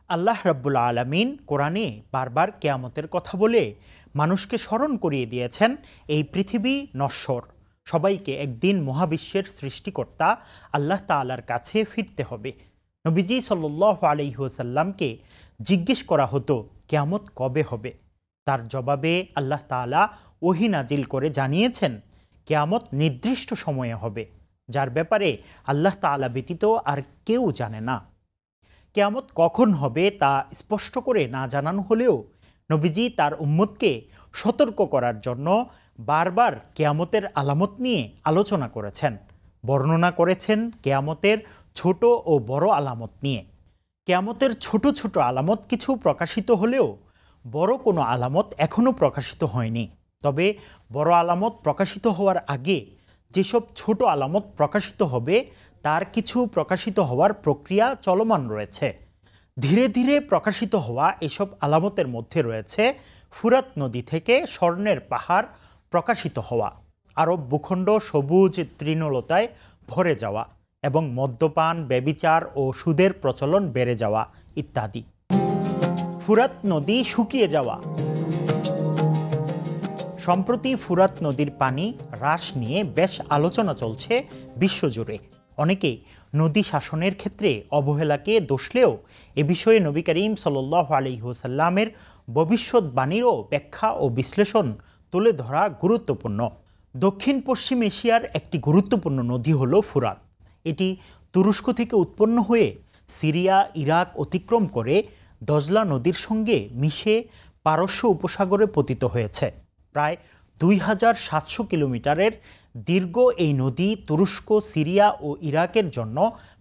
আল্লাহ রাব্বুল আলামিন কোরআনে বারবার কিয়ামতের কথা বলে মানুষকে স্মরণ করিয়ে দিয়েছেন এই পৃথিবী নশ্বর, সবাইকে একদিন মহাবিশ্বের সৃষ্টিকর্তা আল্লাহ তাআলার কাছে ফিরতে হবে। নবীজি সাল্লাল্লাহু আলাইহি ওয়াসাল্লামকে জিজ্ঞেস করা হতো কিয়ামত কবে হবে। তার জবাবে আল্লাহ তাআলা ওহী নাজিল করে জানিয়েছেন কিয়ামত নির্দিষ্ট সময়ে হবে, যার ব্যাপারে আল্লাহ তাআলা ব্যতীত আর কেউ জানে না। কিয়ামত কখন হবে তা স্পষ্ট করে না জানানো হলেও নবীজি তার উম্মতকে সতর্ক করার জন্য বারবার কিয়ামতের আলামত নিয়ে আলোচনা করেছেন, বর্ণনা করেছেন কিয়ামতের ছোট ও বড় আলামত নিয়ে। কিয়ামতের ছোট ছোট আলামত কিছু প্রকাশিত হলেও বড় কোনো আলামত এখনও প্রকাশিত হয়নি। তবে বড় আলামত প্রকাশিত হওয়ার আগে যেসব ছোট আলামত প্রকাশিত হবে তার কিছু প্রকাশিত হওয়ার প্রক্রিয়া চলমান রয়েছে। ধীরে ধীরে প্রকাশিত হওয়া এসব আলামতের মধ্যে রয়েছে ফুরাত নদী থেকে স্বর্ণের পাহাড় প্রকাশিত হওয়া, আরব ভূখণ্ড সবুজ তৃণলতায় ভরে যাওয়া এবং মদ্যপান, ব্যভিচার ও সুদের প্রচলন বেড়ে যাওয়া ইত্যাদি। ফুরাত নদী শুকিয়ে যাওয়া। সম্প্রতি ফুরাত নদীর পানি হ্রাস নিয়ে বেশ আলোচনা চলছে বিশ্বজুড়ে। অনেকে নদী শাসনের ক্ষেত্রে অবহেলাকে দোষলেও এ বিষয়ে নবী করিম সাল্লাল্লাহু আলাইহি ওয়াসাল্লামের ভবিষ্যৎবাণীরও ব্যাখ্যা ও বিশ্লেষণ তুলে ধরা গুরুত্বপূর্ণ। দক্ষিণ পশ্চিম এশিয়ার একটি গুরুত্বপূর্ণ নদী হল ফুরাত। এটি তুরস্ক থেকে উৎপন্ন হয়ে সিরিয়া, ইরাক অতিক্রম করে দজলা নদীর সঙ্গে মিশে পারস্য উপসাগরে পতিত হয়েছে। প্রায় 2700 কিলোমিটারের দীর্ঘ এই নদী তুরস্ক, সিরিয়া ও ইরাকের জন্য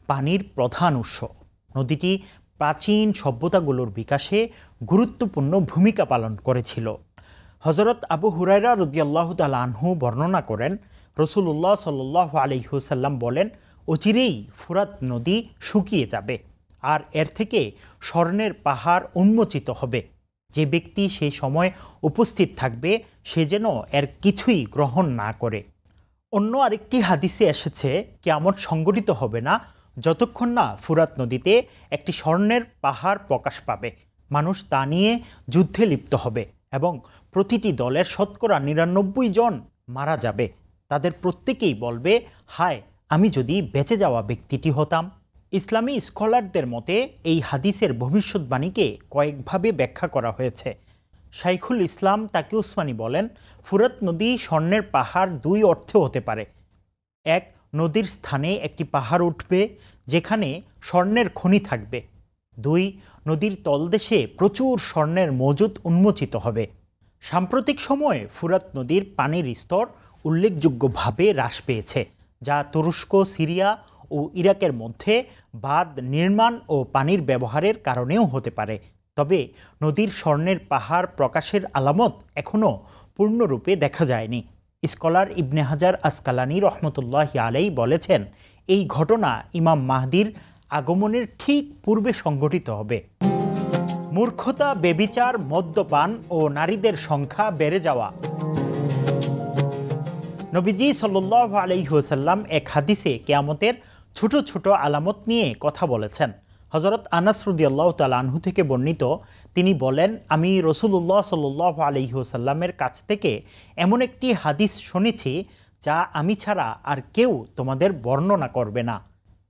পানির প্রধান উৎস। নদীটি প্রাচীন সভ্যতাগুলোর বিকাশে গুরুত্বপূর্ণ ভূমিকা পালন করেছিল। হযরত আবু হুরায়রা রাদিয়াল্লাহু তাআলা আনহু বর্ণনা করেন, রাসূলুল্লাহ সাল্লাল্লাহু আলাইহি ওয়াসাল্লাম বলেন, অচিরেই ফুরাত নদী শুকিয়ে যাবে আর এর থেকে স্বর্ণের পাহাড় উন্মোচিত হবে। যে ব্যক্তি সেই সময় উপস্থিত থাকবে সে যেন এর কিছুই গ্রহণ না করে। অন্য আরেকটি হাদিসে এসেছে কিয়ামত সংঘটিত হবে না যতক্ষণ না ফুরাত নদীতে একটি স্বর্ণের পাহাড় প্রকাশ পাবে। মানুষ তা নিয়ে যুদ্ধে লিপ্ত হবে এবং প্রতিটি দলের শতকরা 99 জন মারা যাবে। তাদের প্রত্যেকেই বলবে, হায়, আমি যদি বেঁচে যাওয়া ব্যক্তিটি হতাম। ইসলামী স্কলারদের মতে এই হাদিসের ভবিষ্যৎবাণীকে কয়েকভাবে ব্যাখ্যা করা হয়েছে। শাইখুল ইসলাম তাকি উসমানী বলেন, ফুরাত নদী স্বর্ণের পাহাড় দুই অর্থে হতে পারে। এক, নদীর স্থানে একটি পাহাড় উঠবে যেখানে স্বর্ণের খনি থাকবে। দুই, নদীর তলদেশে প্রচুর স্বর্ণের মজুদ উন্মোচিত হবে। সাম্প্রতিক সময়ে ফুরাত নদীর পানির স্তর উল্লেখযোগ্যভাবে হ্রাস পেয়েছে, যা তুরস্ক, সিরিয়া ও ইরাকের মধ্যে বাঁধ নির্মাণ ও পানির ব্যবহারের কারণেও হতে পারে। তবে নদীর স্বর্ণের পাহাড় প্রকাশের আলামত এখনও পূর্ণরূপে দেখা যায়নি। স্কলার ইবনে হাজার আসকালানী রহমতুল্লাহি আলাইহি বলেছেন, এই ঘটনা ইমাম মাহদির আগমনের ঠিক পূর্বে সংঘটিত হবে। মূর্খতা, ব্যভিচার, মদ্যপান ও নারীদের সংখ্যা বেড়ে যাওয়া। নবীজি সাল্লাল্লাহু আলাইহি ওয়াসাল্লাম এক হাদিসে কিয়ামতের ছোট ছোট আলামত নিয়ে কথা বলেছেন। হযরত আনাস রাদিয়াল্লাহু তাআলা আনহু থেকে বর্ণিত, তিনি বলেন, আমি রাসূলুল্লাহ সাল্লাল্লাহু আলাইহি ওয়াসাল্লামের কাছ থেকে এমন একটি হাদিস শুনেছি যা আমি ছাড়া আর কেউ তোমাদের বর্ণনা করবে না।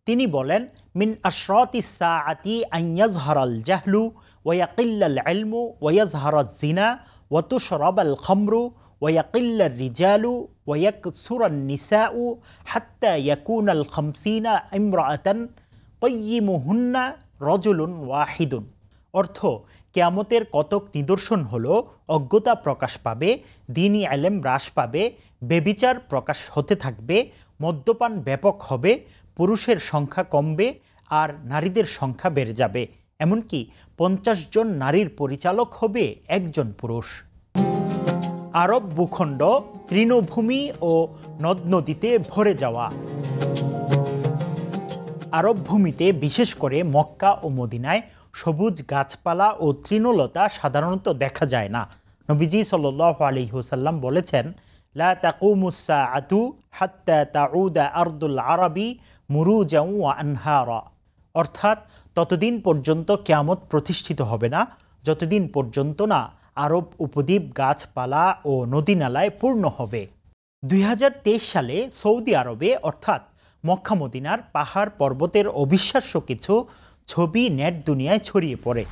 তিনি বলেন, মিন আশরাতিস সাআতি আন ইয়াজহারাল জাহলু ওয়া ইয়াকিল্লাল ইলমু ওয়া ইয়াজহারাজ জিনা ওয়া তুশরাবাল খামরু ওয়া ইয়াকিল্লার রিজালু ওয়া ইয়াকসুরান নিসাউ হাত্তা ইয়াকুনাল 50 ইমরাআতান কাইয়িমুহুন্না রাজুলুন ওয়াহিদুন। অর্থ, কিয়ামতের কতক নিদর্শন হলো অজ্ঞতা প্রকাশ পাবে, দ্বীনি ইলম হ্রাস পাবে, ব্যভিচার প্রকাশ হতে থাকবে, মদ্যপান ব্যাপক হবে, পুরুষের সংখ্যা কমবে আর নারীদের সংখ্যা বেড়ে যাবে। এমনকি 50 জন নারীর পরিচালক হবে একজন পুরুষ। আরব ভূখণ্ড তৃণভূমি ও নদ নদীতে ভরে যাওয়া। আরব ভূমিতে, বিশেষ করে মক্কা ও মদিনায় সবুজ গাছপালা ও তৃণলতা সাধারণত দেখা যায় না। নবীজি সাল্লাল্লাহু আলাইহি ওয়াসাল্লাম বলেছেন, লা তাকুমুস সাআতু হাত্তা তাউদা আরদুল আরবি মুরুজাও ওয়া আনহারা। অর্থাৎ ততদিন পর্যন্ত কিয়ামত প্রতিষ্ঠিত হবে না যতদিন পর্যন্ত না আরব উপদ্বীপ গাছপালা ও নদী-নালায় পূর্ণ হবে। 2023 সালে সৌদি আরবে অর্থাৎ মক্কা মদিনার পাহাড় পর্বতের অবিশ্বাস্য কিছু ছবি নেট দুনিয়ায় ছড়িয়ে পড়ে,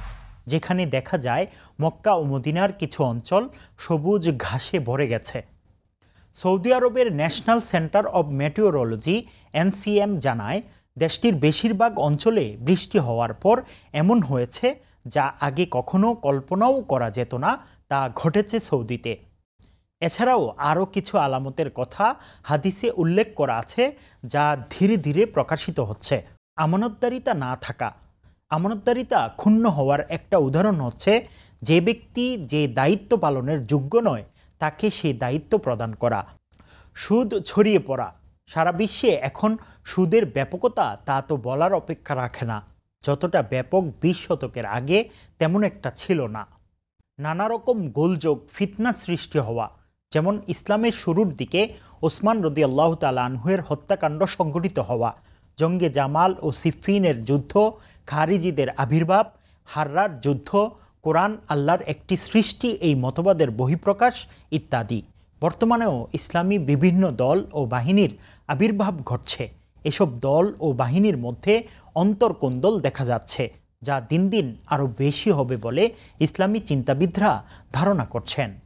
যেখানে দেখা যায় মক্কা ও মদিনার কিছু অঞ্চল সবুজ ঘাসে ভরে গেছে। সৌদি আরবের national centre of meteorology NCM জানায়, দেশটির বেশিরভাগ অঞ্চলে বৃষ্টি হওয়ার পর এমন হয়েছে যা আগে কখনো কল্পনাও করা যেত না তা ঘটেছে সৌদিতে। এছাড়াও আরও কিছু আলামতের কথা হাদিসে উল্লেখ করা আছে যা ধীরে ধীরে প্রকাশিত হচ্ছে। আমানতদারিতা না থাকা। আমানতদারিতা ক্ষুণ্ণ হওয়ার একটা উদাহরণ হচ্ছে যে ব্যক্তি যে দায়িত্ব পালনের যোগ্য নয় তাকে সেই দায়িত্ব প্রদান করা। সুদ ছড়িয়ে পড়া। সারা বিশ্বে এখন সুদের ব্যাপকতা তা তো বলার অপেক্ষা রাখে না। যতটা ব্যাপক 20 শতকের আগে তেমন একটা ছিল না। নানা রকম গোলযোগ ফিতনা সৃষ্টি হওয়া, যেমন ইসলামের শুরুর দিকে ওসমান রাদিয়াল্লাহু তাআলা আনহুর হত্যাকাণ্ড সংঘটিত হওয়া, জঙ্গে জামাল ও সিফিনের যুদ্ধ, খারিজিদের আবির্ভাব, হাররার যুদ্ধ, কোরআন আল্লাহর একটি সৃষ্টি এই মতবাদের বহিঃপ্রকাশ ইত্যাদি। বর্তমানেও ইসলামী বিভিন্ন দল ও বাহিনীর আবির্ভাব ঘটছে। এসব দল ও বাহিনীর মধ্যে অন্তর্কোন্দল দেখা যাচ্ছে, যা দিন দিন আরও বেশি হবে বলে ইসলামী চিন্তাবিদরা ধারণা করছেন।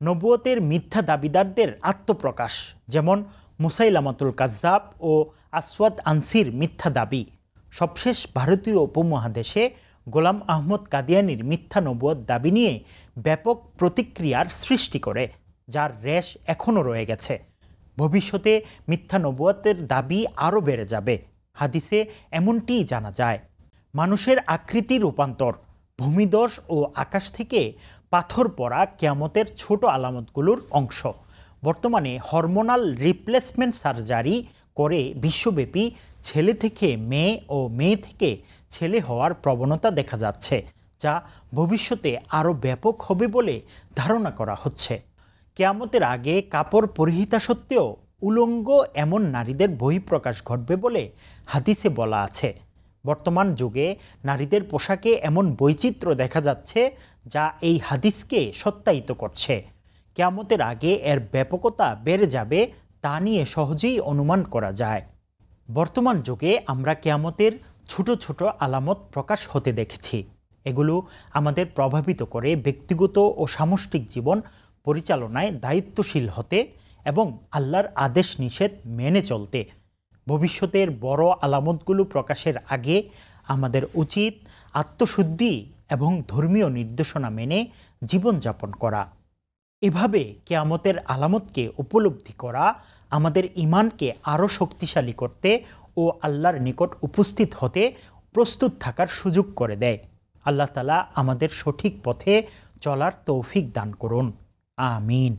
নবুয়তের মিথ্যা দাবিদারদের আত্মপ্রকাশ, যেমন মুসাইলামাতুল কাজ্জাব ও আসওয়াদ আনসির মিথ্যা দাবি। সবশেষ ভারতীয় উপমহাদেশে গোলাম আহমদ কাদিয়ানির মিথ্যা নবুয়ত দাবি নিয়ে ব্যাপক প্রতিক্রিয়ার সৃষ্টি করে, যার রেশ এখনও রয়ে গেছে। ভবিষ্যতে মিথ্যা নবুয়তের দাবি আরও বেড়ে যাবে। হাদিসে এমনটিই জানা যায়। মানুষের আকৃতি রূপান্তর। ভূমিধস ও আকাশ থেকে পাথর পড়া কিয়ামতের ছোট আলামতগুলোর অংশ। বর্তমানে হরমোনাল রিপ্লেসমেন্ট সার্জারি করে বিশ্বব্যাপী ছেলে থেকে মেয়ে ও মেয়ে থেকে ছেলে হওয়ার প্রবণতা দেখা যাচ্ছে, যা ভবিষ্যতে আরও ব্যাপক হবে বলে ধারণা করা হচ্ছে। কিয়ামতের আগে কাপড় পরিহিতা সত্ত্বেও উলঙ্গ এমন নারীদের বহিঃপ্রকাশ ঘটবে বলে হাদিসে বলা আছে। বর্তমান যুগে নারীদের পোশাকে এমন বৈচিত্র্য দেখা যাচ্ছে যা এই হাদিসকে সত্যায়িত করছে। কিয়ামতের আগে এর ব্যাপকতা বেড়ে যাবে তা নিয়ে সহজেই অনুমান করা যায়। বর্তমান যুগে আমরা কিয়ামতের ছোট ছোট আলামত প্রকাশ হতে দেখেছি। এগুলো আমাদের প্রভাবিত করে ব্যক্তিগত ও সামষ্টিক জীবন পরিচালনায় দায়িত্বশীল হতে এবং আল্লাহর আদেশ নিষেধ মেনে চলতে। ভবিষ্যতের বড় আলামতগুলো প্রকাশের আগে আমাদের উচিত আত্মশুদ্ধি এবং ধর্মীয় নির্দেশনা মেনে জীবনযাপন করা। এভাবে কিয়ামতের আলামতকে উপলব্ধি করা আমাদের ঈমানকে আরও শক্তিশালী করতে ও আল্লাহর নিকট উপস্থিত হতে প্রস্তুত থাকার সুযোগ করে দেয়। আল্লাহ তাআলা আমাদের সঠিক পথে চলার তৌফিক দান করুন। আমিন।